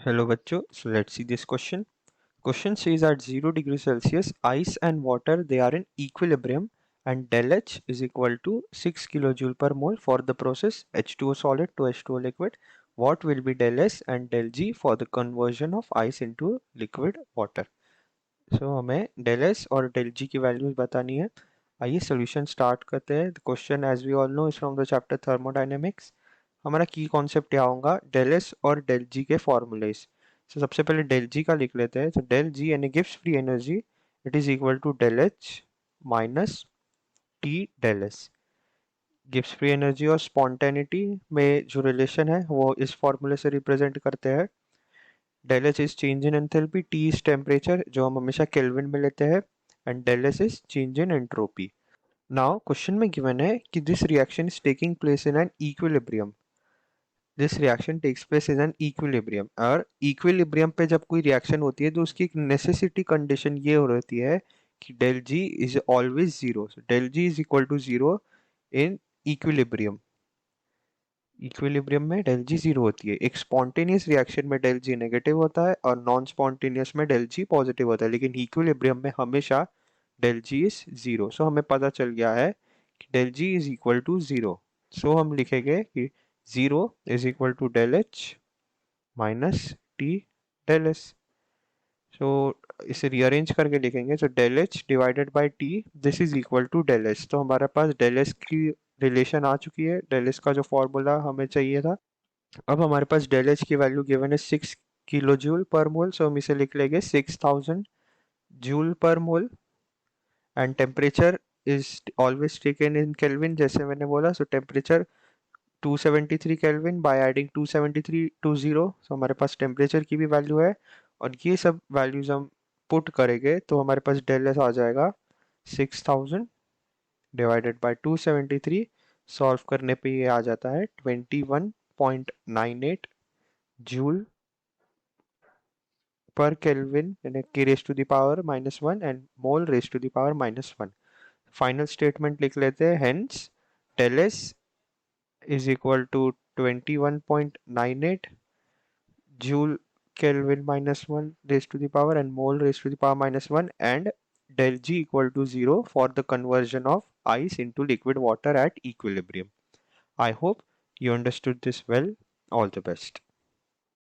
Hello bachcho, so let's see this question. Question says at 0 degrees Celsius, ice and water they are in equilibrium and del H is equal to 6 kilojoule per mole for the process H2O solid to H2O liquid. What will be del S and del G for the conversion of ice into liquid water? So हमें del S और del G की values बतानी है. आइए solution start करते हैं. The question as we all know is from the chapter thermodynamics. हमारा की कॉन्सेप्ट क्या होगा, डेल एस और डेल जी के फॉर्मूलेस. तो सबसे पहले डेल जी का लिख लेते हैं. तो डेल जी यानी gives free energy, it is equal to del H minus T del S. Gives free energy और स्पॉन्टेनिटी में जो रिलेशन है वो इस फॉर्मूले से रिप्रेजेंट करते हैं. Del H is change in enthalpy, T is temperature जो हम हमेशा केल्विन में लेते हैं, and del S is change in entropy. Now question में गिवन है कि this reaction is taking place in an equilibrium. This reaction takes place in an equilibrium. और इक्विलिब्रियम पे जब कोई रिएक्शन होती है तो उसकी एक नेसेसिटी कंडीशन ये हो रहती है कि del G is always zero. Del G is equal to zero in equilibrium. Equilibrium में डेल जी जीरो होती है. एक स्पॉन्टेनियस रिएक्शन में डेल जी नेगेटिव होता है और नॉन स्पॉन्टेनियस में डेल जी पॉजिटिव होता है, लेकिन इक्विलिब्रियम में हमेशा del G is zero. So हमें पता चल गया है कि del G is equal to zero. So हम लिखेंगे कि zero is equal to del H minus T del S. So इसे रीअरेंज करके लिखेंगे. तो del H divided by T, this is equal to del S. तो हमारे पास डेल एस की रिलेशन आ चुकी है. डेल एस का जो फॉर्मूला हमें चाहिए था. अब हमारे पास डेल एच की वैल्यू गिवन है 6 किलो जूल पर मोल. सो हम इसे लिख लेंगे 6000 joule per mole. And temperature is always taken in kelvin जैसे मैंने बोला. So temperature 273 kelvin by adding 273 to 0. So हमारे पास टेम्परेचर की भी वैल्यू है और ये सब वैल्यूज हम पुट करेंगे तो हमारे पास डेल एस आ जाएगा 6000 डिवाइडेड बाय 273. सॉल्व करने पे ये आ जाता है 21.98 जूल पर केल्विन यानी की raise to the power -1 and mole raise to the power -1. Final statement लिख लेते हैं. Hence del S is equal to 21.98 joule Kelvin -1 raised to the power and mole raised to the power -1, and del G equal to 0 for the conversion of ice into liquid water at equilibrium. I hope you understood this well. All the best.